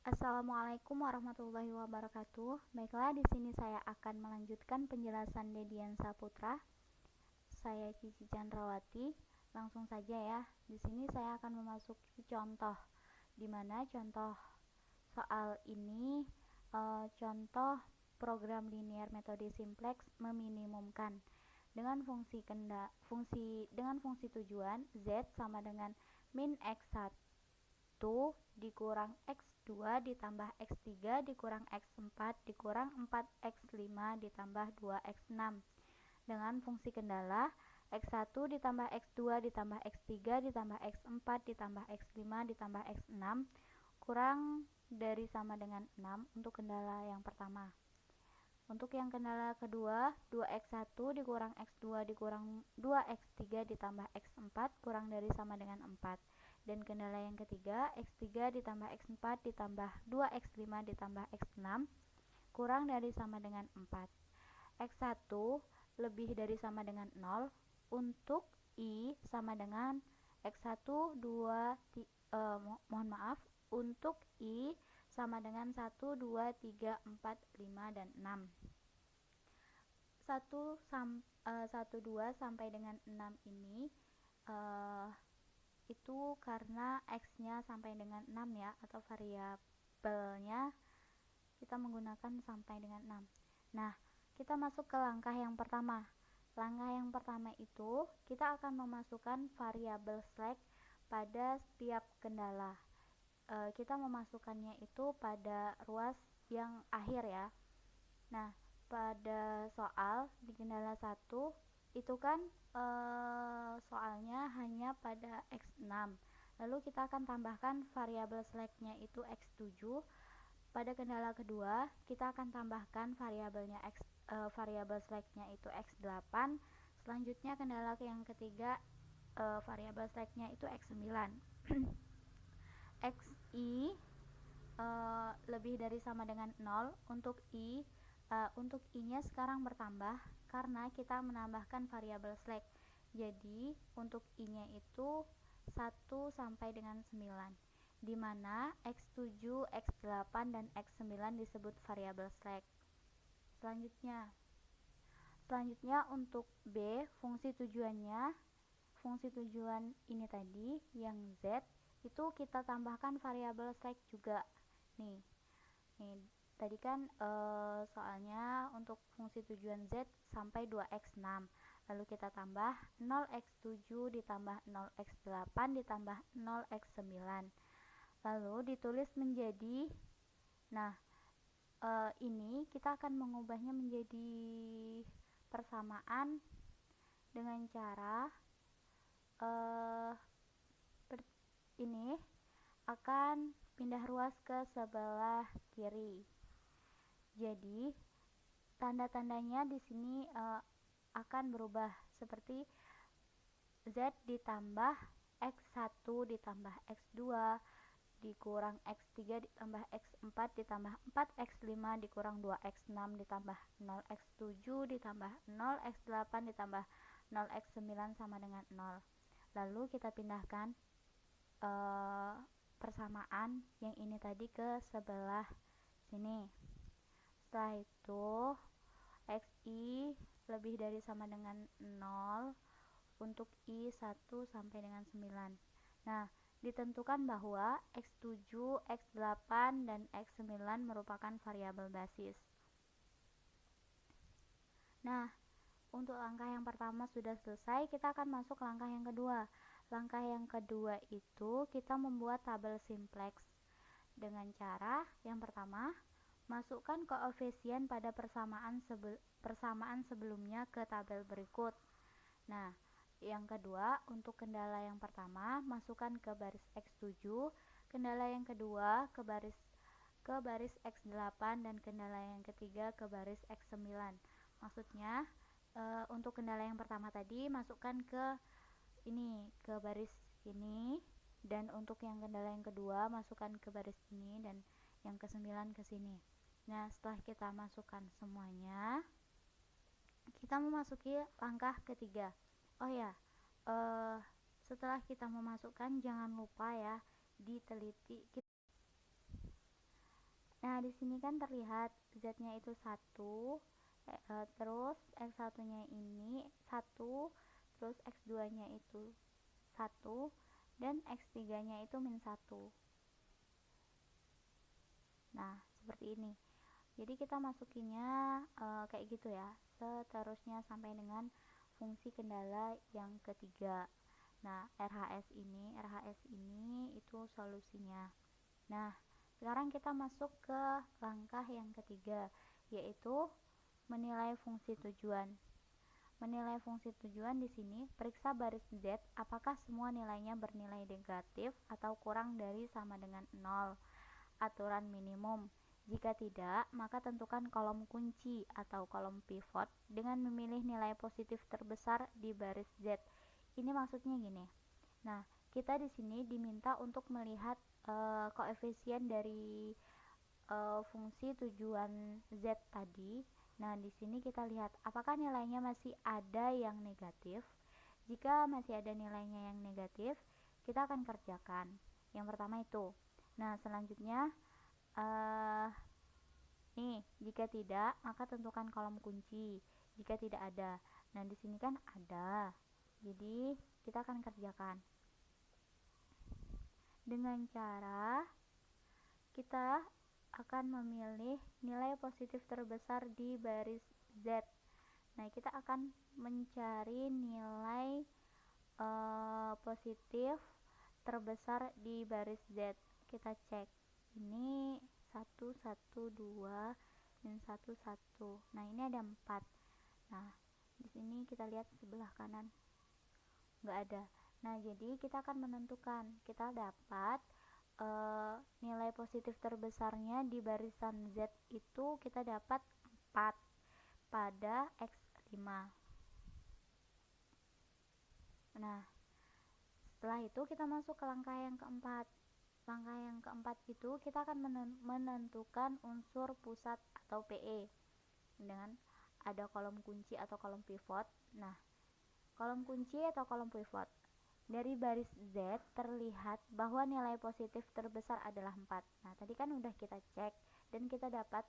Assalamualaikum warahmatullahi wabarakatuh. Baiklah, di sini saya akan melanjutkan penjelasan Dedian Saputra. Saya Cici Chandrawati. Langsung saja ya. Di sini saya akan memasuki contoh, di mana contoh soal ini contoh program linear metode simplex meminimumkan dengan fungsi tujuan z sama dengan min x1 dikurang x2 ditambah x3 dikurang x4 dikurang 4x5 ditambah 2x6 dengan fungsi kendala x1 ditambah x2 ditambah x3 ditambah x4 ditambah x5 ditambah x6 kurang dari sama dengan 6 untuk kendala yang pertama. Untuk yang kendala kedua, 2x1 dikurang x2 dikurang 2x3 ditambah x4 kurang dari sama dengan 4. Dan kendala yang ketiga, x3 ditambah x4 ditambah 2x5 ditambah x6 kurang dari sama dengan 4. x1 lebih dari sama dengan 0 untuk i sama dengan x1 untuk i sama dengan 1, 2, 3, 4, 5, dan 6. 2 sampai dengan 6 ini itu karena x-nya sampai dengan 6 ya, atau variabelnya kita menggunakan sampai dengan 6. Nah, kita masuk ke langkah yang pertama. Langkah yang pertama itu kita akan memasukkan variabel slack pada setiap kendala. Kita memasukkannya itu pada ruas yang akhir ya. Nah, pada soal di kendala 1 itu kan soalnya hanya pada x6. Lalu kita akan tambahkan variabel slacknya itu x7. Pada kendala kedua kita akan tambahkan variabel slacknya itu x8. Selanjutnya kendala yang ketiga variabel slacknya itu x9. xi lebih dari sama dengan 0 untuk i-nya sekarang bertambah karena kita menambahkan variabel slack. Jadi untuk i-nya itu 1 sampai dengan 9, di mana x7, x8, dan x9 disebut variabel slack. Selanjutnya untuk b, fungsi tujuan ini tadi yang z itu kita tambahkan variabel slack juga. Nih tadi kan soalnya untuk fungsi tujuan z sampai 2x6, lalu kita tambah 0x7 ditambah 0x8 ditambah 0x9, lalu ditulis menjadi, ini kita akan mengubahnya menjadi persamaan dengan cara ini akan pindah ruas ke sebelah kiri. Jadi tanda-tandanya di sini akan berubah seperti z ditambah x1 ditambah x2 dikurang x3 ditambah x4 ditambah 4x5 dikurang 2x6 ditambah 0x7 ditambah 0x8 ditambah 0x9 sama dengan 0. Lalu kita pindahkan persamaan yang ini tadi ke sebelah sini. Setelah itu xi lebih dari sama dengan 0 untuk i 1 sampai dengan 9. Nah, ditentukan bahwa x7, x8, dan x9 merupakan variabel basis. Nah, untuk langkah yang pertama sudah selesai, kita akan masuk langkah yang kedua. Langkah yang kedua itu kita membuat tabel simplex dengan cara yang pertama, masukkan koefisien pada persamaan sebelumnya ke tabel berikut. Nah, yang kedua, untuk kendala yang pertama, masukkan ke baris x7, kendala yang kedua ke baris x8, dan kendala yang ketiga ke baris x9. Maksudnya, untuk kendala yang pertama tadi masukkan ke baris ini, dan untuk yang kendala yang kedua masukkan ke baris ini, dan yang ke-9 ke sini. Nah, setelah kita masukkan semuanya, kita memasuki langkah ketiga. Oh ya, setelah kita memasukkan jangan lupa ya diteliti Nah, di sini kan terlihat Z-nya itu 1, terus X1-nya ini 1, terus X2-nya itu 1, dan X3-nya itu min 1. Nah, seperti ini. Jadi kita masukinnya kayak gitu ya, seterusnya sampai dengan fungsi kendala yang ketiga. Nah, RHS ini itu solusinya. Nah, sekarang kita masuk ke langkah yang ketiga, yaitu menilai fungsi tujuan. Menilai fungsi tujuan di sini, periksa baris Z apakah semua nilainya bernilai negatif atau kurang dari sama dengan 0. Aturan minimum. Jika tidak, maka tentukan kolom kunci atau kolom pivot dengan memilih nilai positif terbesar di baris Z. Ini maksudnya gini. Nah, kita di sini diminta untuk melihat koefisien dari fungsi tujuan Z tadi. Nah, di sini kita lihat apakah nilainya masih ada yang negatif. Jika masih ada nilainya yang negatif, kita akan kerjakan. Yang pertama itu. Nah, selanjutnya nih, jika tidak, maka tentukan kolom kunci. Jika tidak ada. Nah, di sini kan ada. Jadi, kita akan kerjakan. Dengan cara kita akan memilih nilai positif terbesar di baris Z. Nah, kita akan mencari nilai positif terbesar di baris Z. Kita cek. Ini 1, 1, 2, dan 1, 1. Nah, ini ada 4. Nah, di sini kita lihat sebelah kanan. Nggak ada. Nah, jadi kita akan menentukan. Kita dapat nilai positif terbesarnya di barisan Z itu kita dapat 4 pada X5. Nah, setelah itu kita masuk ke langkah yang keempat. Langkah yang keempat itu kita akan menentukan unsur pusat atau PE dengan ada kolom kunci atau kolom pivot. Nah, kolom kunci atau kolom pivot. Dari baris Z terlihat bahwa nilai positif terbesar adalah 4. Nah, tadi kan udah kita cek dan kita dapat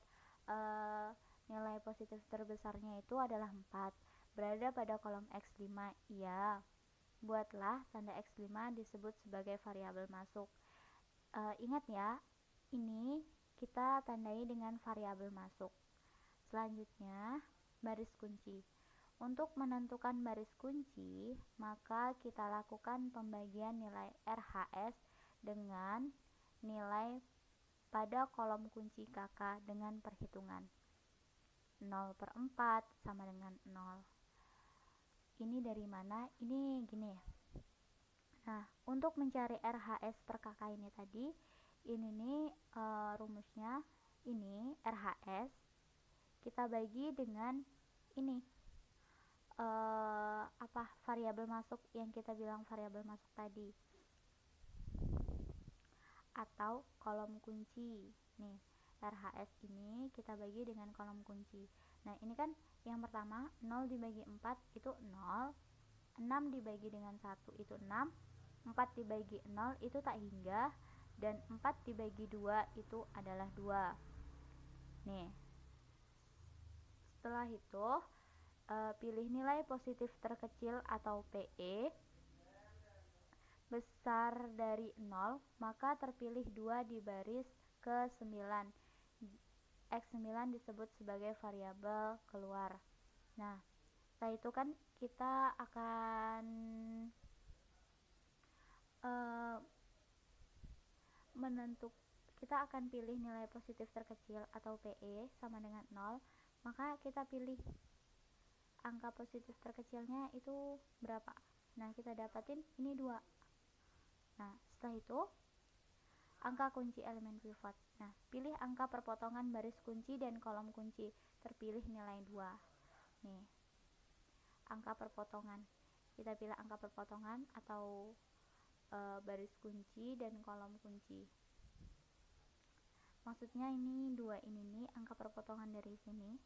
nilai positif terbesarnya itu adalah 4. Berada pada kolom X5. Iya. Buatlah tanda X5 disebut sebagai variabel masuk. Ingat ya, ini kita tandai dengan variabel masuk. Selanjutnya, baris kunci. Untuk menentukan baris kunci, maka kita lakukan pembagian nilai RHS dengan nilai pada kolom kunci KK dengan perhitungan 0/4 sama dengan 0. Ini dari mana? Ini gini ya. Nah, untuk mencari RHS per KK ini tadi, ini nih rumusnya. Ini RHS kita bagi dengan ini variabel masuk yang kita bilang variabel masuk tadi atau kolom kunci. Nih, RHS ini kita bagi dengan kolom kunci. Nah, ini kan yang pertama 0 dibagi 4 itu 0, 6 dibagi dengan 1 itu 6, 4 dibagi 0 itu tak hingga, dan 4 dibagi 2 itu adalah 2. Nih, setelah itu pilih nilai positif terkecil atau PE besar dari 0, maka terpilih 2 di baris ke-9. X9 disebut sebagai variabel keluar. Nah, setelah itu kan kita akan kita akan pilih nilai positif terkecil atau PE sama dengan 0, maka kita pilih angka positif terkecilnya itu berapa. Nah, kita dapatin ini 2. Nah, setelah itu angka kunci elemen pivot. Nah, pilih angka perpotongan baris kunci dan kolom kunci. Terpilih nilai 2. Nih, angka perpotongan. Kita pilih angka perpotongan atau baris kunci dan kolom kunci. Maksudnya ini 2 ini nih angka perpotongan dari sini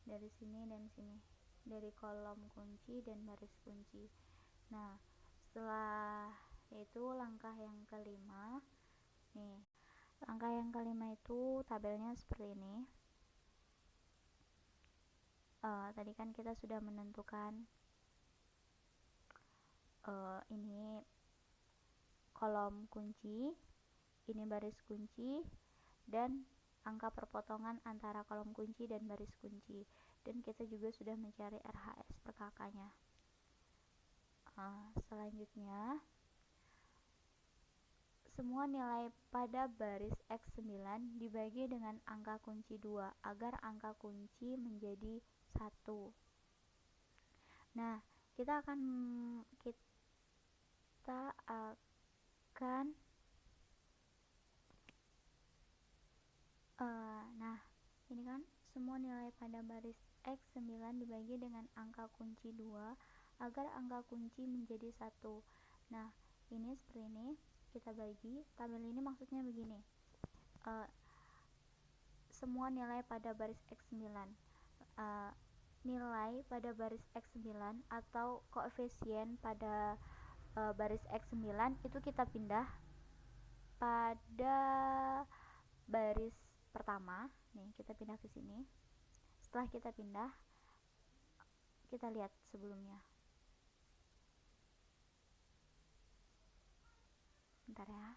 dan sini, dari kolom kunci dan baris kunci. Nah, setelah itu langkah yang kelima. Nih, langkah yang kelima itu tabelnya seperti ini. Tadi kan kita sudah menentukan ini kolom kunci, ini baris kunci, dan angka perpotongan antara kolom kunci dan baris kunci, dan kita juga sudah mencari RHS per kakaknya. Selanjutnya, semua nilai pada baris X9 dibagi dengan angka kunci 2 agar angka kunci menjadi 1. Nah, kita akan nah, ini kan semua nilai pada baris X9 dibagi dengan angka kunci 2 agar angka kunci menjadi 1. Nah, ini seperti ini, kita bagi tabel ini, maksudnya begini. Semua nilai pada baris X9, nilai pada baris X9 atau koefisien pada baris X9 itu kita pindah pada baris pertama. Nih, kita pindah ke sini. Setelah kita pindah, kita lihat sebelumnya. Bentar ya.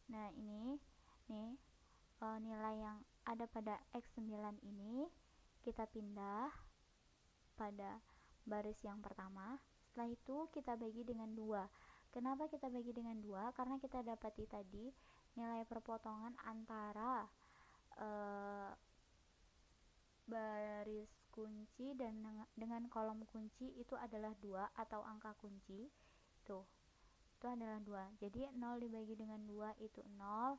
Nah, ini nih nilai yang ada pada X9 ini kita pindah pada baris yang pertama. Setelah itu kita bagi dengan 2. Kenapa kita bagi dengan 2? Karena kita dapati tadi nilai perpotongan antara baris kunci dan dengan kolom kunci itu adalah 2 atau angka kunci. Itu adalah 2. Jadi 0 dibagi dengan 2 itu 0,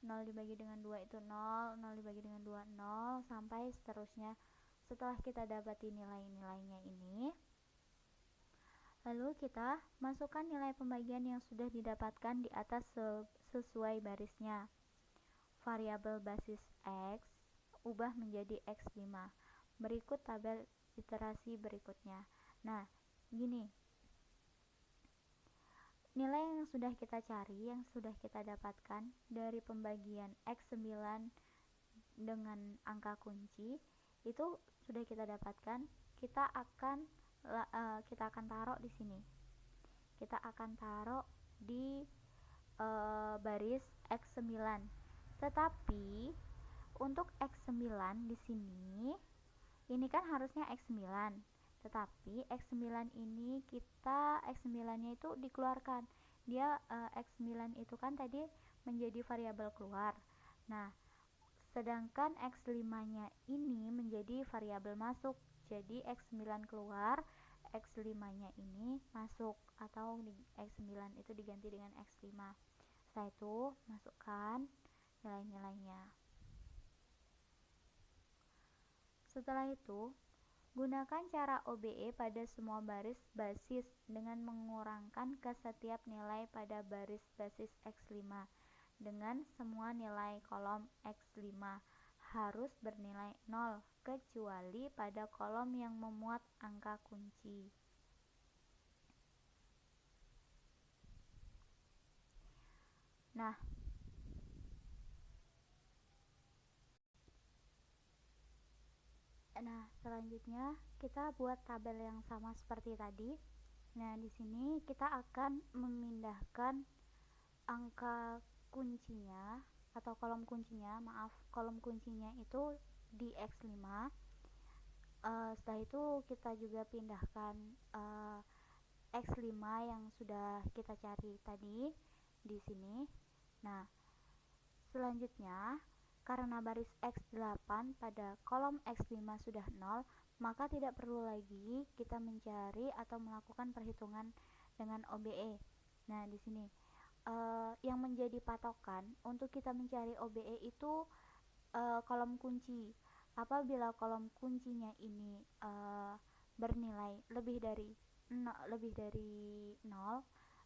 0 dibagi dengan 2 itu 0, 0 dibagi dengan 2 0, sampai seterusnya. Setelah kita dapati nilai-nilainya ini, lalu kita masukkan nilai pembagian yang sudah didapatkan di atas sesuai barisnya. Variabel basis X ubah menjadi X5. Berikut tabel iterasi berikutnya. Nah, gini. Nilai yang sudah kita cari, yang sudah kita dapatkan dari pembagian X9 dengan angka kunci, itu sudah kita dapatkan. Kita akan taruh di sini. Kita akan taruh di baris X9. Tetapi untuk X9 di sini, ini kan harusnya X9. Tetapi X9 ini X9-nya itu dikeluarkan. Dia X9 itu kan tadi menjadi variabel keluar. Nah, sedangkan X5-nya ini menjadi variabel masuk. Jadi X9 keluar, X5-nya ini masuk, atau X9 itu diganti dengan X5. Setelah itu masukkan nilai-nilainya. Setelah itu, gunakan cara OBE pada semua baris basis dengan mengurangkan ke setiap nilai pada baris basis X5 dengan semua nilai kolom X5 harus bernilai 0 kecuali pada kolom yang memuat angka kunci. Nah, selanjutnya kita buat tabel yang sama seperti tadi. Nah, di sini kita akan memindahkan angka kuncinya atau kolom kuncinya itu di X5. Setelah itu kita juga pindahkan X5 yang sudah kita cari tadi di sini. Nah, selanjutnya karena baris X8 pada kolom X5 sudah 0, maka tidak perlu lagi kita mencari atau melakukan perhitungan dengan OBE. Nah, di sini yang menjadi patokan untuk kita mencari OBE itu kolom kunci. Apabila kolom kuncinya ini bernilai lebih dari 0,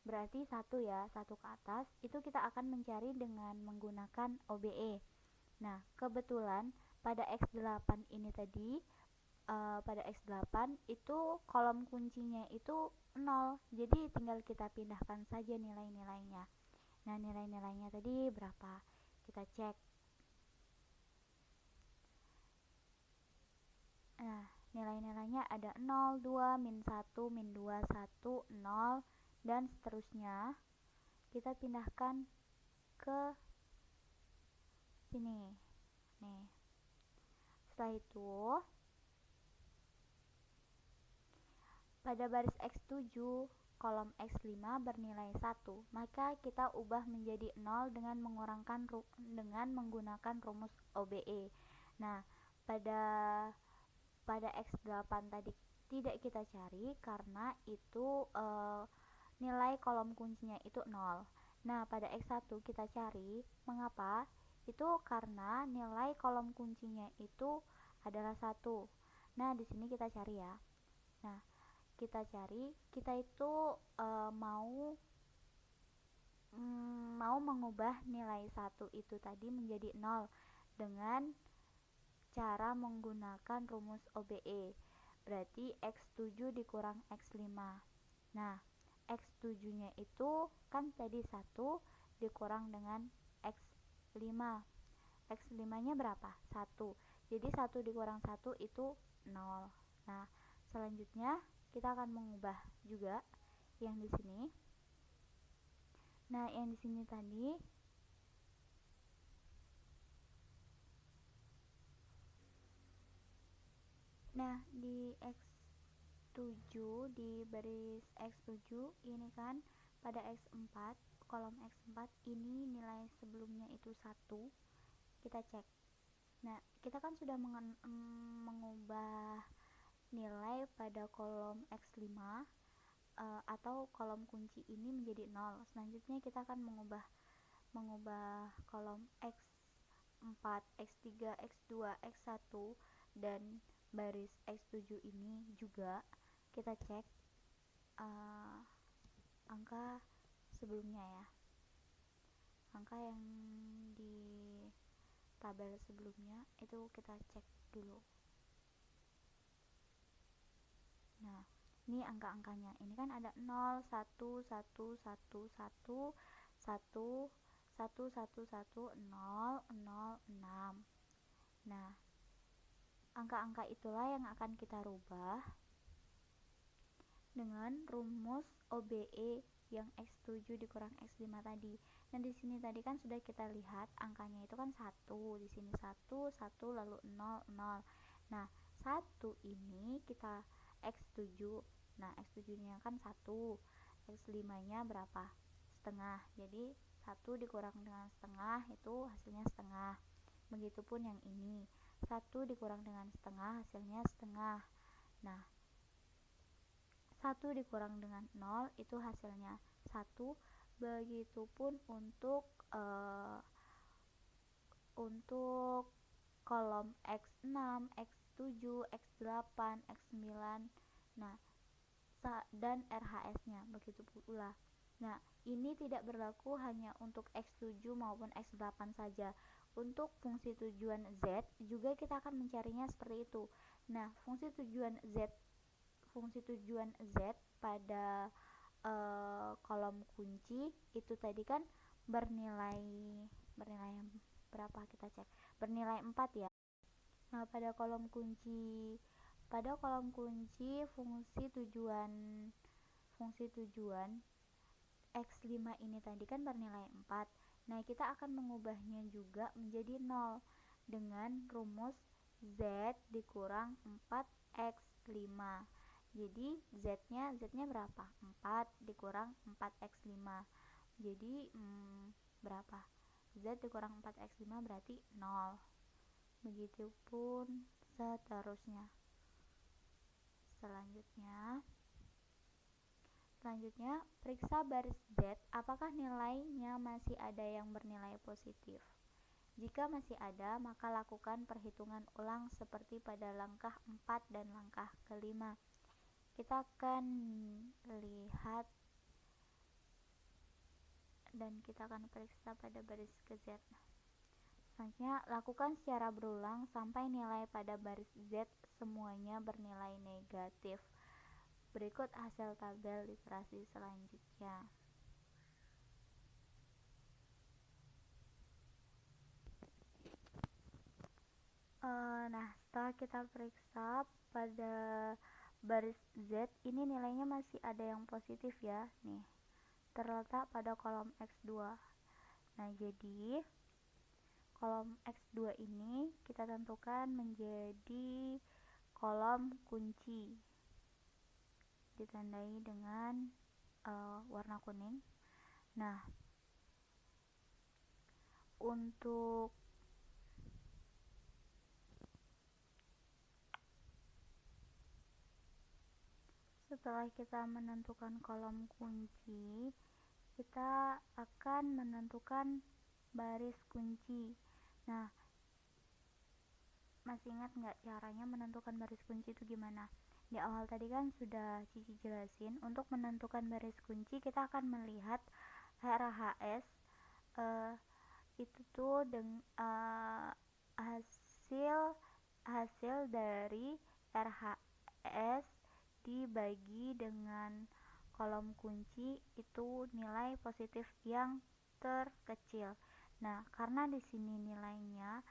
berarti 1 ya, 1 ke atas, itu kita akan mencari dengan menggunakan OBE. Nah, kebetulan pada X8 ini tadi pada X8 itu kolom kuncinya itu 0, jadi tinggal kita pindahkan saja nilai-nilainya. Nah, nilai-nilainya tadi berapa? Kita cek. Nah, nilai-nilainya ada 0, 2, min 1, min 2, 1, 0, dan seterusnya. Kita pindahkan ke sini. Nih. Setelah itu, pada baris X7, kolom X5 bernilai 1, maka kita ubah menjadi 0 dengan menggunakan rumus OBE. Nah, pada X8 tadi tidak kita cari karena itu nilai kolom kuncinya itu 0. Nah, pada X1 kita cari. Mengapa? Itu karena nilai kolom kuncinya itu adalah 1. Nah, di sini kita cari ya. Nah, kita cari, kita itu mau mengubah nilai 1 itu tadi menjadi 0 dengan cara menggunakan rumus OBE. Berarti X7 dikurang X5. Nah, X7-nya itu kan tadi 1 dikurang dengan X5. X5-nya berapa? 1. Jadi 1 dikurang 1 itu 0. Nah, selanjutnya kita akan mengubah juga yang di sini. Nah, yang di sini tadi di X7, di baris X7 ini kan pada X4, kolom X4 ini nilai sebelumnya itu 1. Kita cek. Nah, kita kan sudah mengubah nilai pada kolom X5 atau kolom kunci ini menjadi 0. Selanjutnya kita akan mengubah kolom X4, X3, X2, X1 dan baris X7 ini juga. Kita cek angka sebelumnya ya. Angka yang di tabel sebelumnya itu kita cek dulu. Nah, ini angka-angkanya. Ini kan ada 0, 1, 1, 1, 1, 1, 1, 1, 1, 0, 0, 6. Nah, angka-angka itulah yang akan kita rubah dengan rumus OBE yang X7 dikurang X5 tadi. Nah, di sini tadi kan sudah kita lihat angkanya itu kan 1. Di sini 1, 1 lalu 0, 0. Nah, 1 ini kita X7. Nah, X7-nya kan 1. X5-nya berapa? Setengah. Jadi 1 dikurang dengan setengah itu hasilnya setengah. Begitupun yang ini. 1 dikurang dengan setengah hasilnya setengah. Nah, 1 dikurang dengan 0 itu hasilnya 1. Begitupun untuk kolom X6, X7, X8, X9. Nah, dan RHS-nya begitu pula. Nah, ini tidak berlaku hanya untuk X7 maupun X8 saja. Untuk fungsi tujuan Z juga kita akan mencarinya seperti itu. Nah, fungsi tujuan Z pada kolom kunci itu tadi kan bernilai berapa, kita cek, bernilai 4 ya. Nah, pada kolom kunci fungsi tujuan X5 ini tadi kan bernilai 4. Nah, kita akan mengubahnya juga menjadi 0 dengan rumus Z dikurang 4X5. Jadi Z-nya berapa? 4 dikurang 4X5. Jadi berapa? Z dikurang 4X5 berarti 0. Begitupun seterusnya. Selanjutnya, periksa baris Z apakah nilainya masih ada yang bernilai positif. Jika masih ada, maka lakukan perhitungan ulang seperti pada langkah 4 dan langkah kelima. Kita akan lihat dan kita akan periksa pada baris ke Z. Selanjutnya, lakukan secara berulang sampai nilai pada baris Z semuanya bernilai negatif. Berikut hasil tabel literasi selanjutnya. Nah, setelah kita periksa pada baris Z, ini nilainya masih ada yang positif ya, nih, terletak pada kolom X2. Nah, jadi kolom X2 ini kita tentukan menjadi kolom kunci, ditandai dengan warna kuning. Nah, untuk setelah kita menentukan kolom kunci, kita akan menentukan baris kunci. Nah, masih ingat nggak caranya menentukan baris kunci itu gimana? Di awal tadi kan sudah Cici jelasin, untuk menentukan baris kunci kita akan melihat RHS itu tuh hasil dari RHS dibagi dengan kolom kunci itu nilai positif yang terkecil. Nah, karena di sini nilainya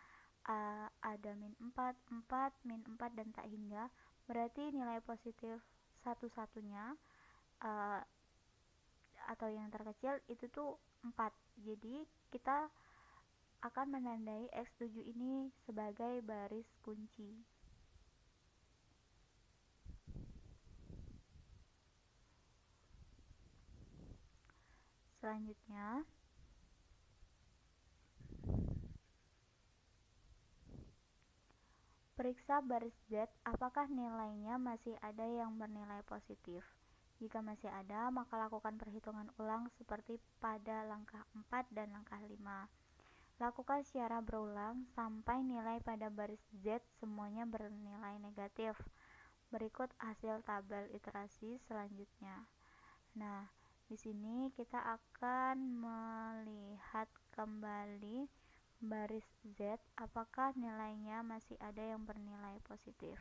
ada min 4, 4, min 4 dan tak hingga, berarti nilai positif satu-satunya atau yang terkecil itu tuh 4. Jadi kita akan menandai X7 ini sebagai baris kunci. Selanjutnya, periksa baris Z apakah nilainya masih ada yang bernilai positif. Jika masih ada, maka lakukan perhitungan ulang seperti pada langkah 4 dan langkah 5. Lakukan secara berulang sampai nilai pada baris Z semuanya bernilai negatif. Berikut hasil tabel iterasi selanjutnya. Nah, di sini kita akan melihat kembali baris Z apakah nilainya masih ada yang bernilai positif.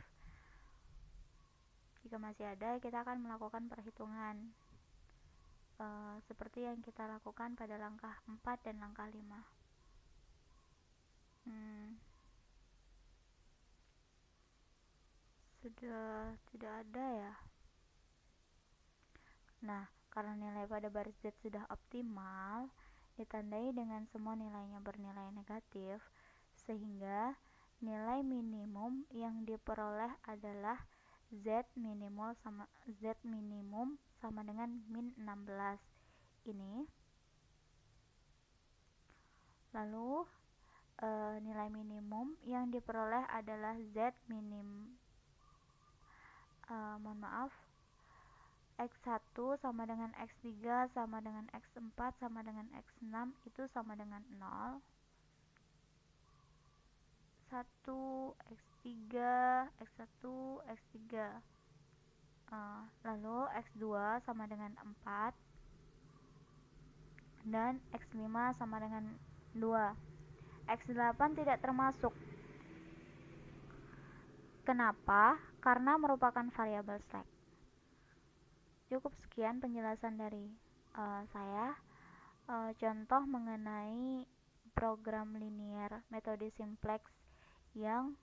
Jika masih ada, kita akan melakukan perhitungan seperti yang kita lakukan pada langkah 4 dan langkah 5. Sudah tidak ada ya. Nah, karena nilai pada baris Z sudah optimal, ditandai dengan semua nilainya bernilai negatif, sehingga nilai minimum yang diperoleh adalah Z minimum sama dengan min 16 ini. Lalu nilai minimum yang diperoleh adalah Z X1 sama dengan X3 sama dengan X4 sama dengan X6 itu sama dengan 0. 1, X3, X1, X3. Lalu X2 sama dengan 4 dan X5 sama dengan 2. X8 tidak termasuk. Kenapa? Karena merupakan variabel slack. Cukup sekian penjelasan dari saya. Contoh mengenai program linear metode simplex yang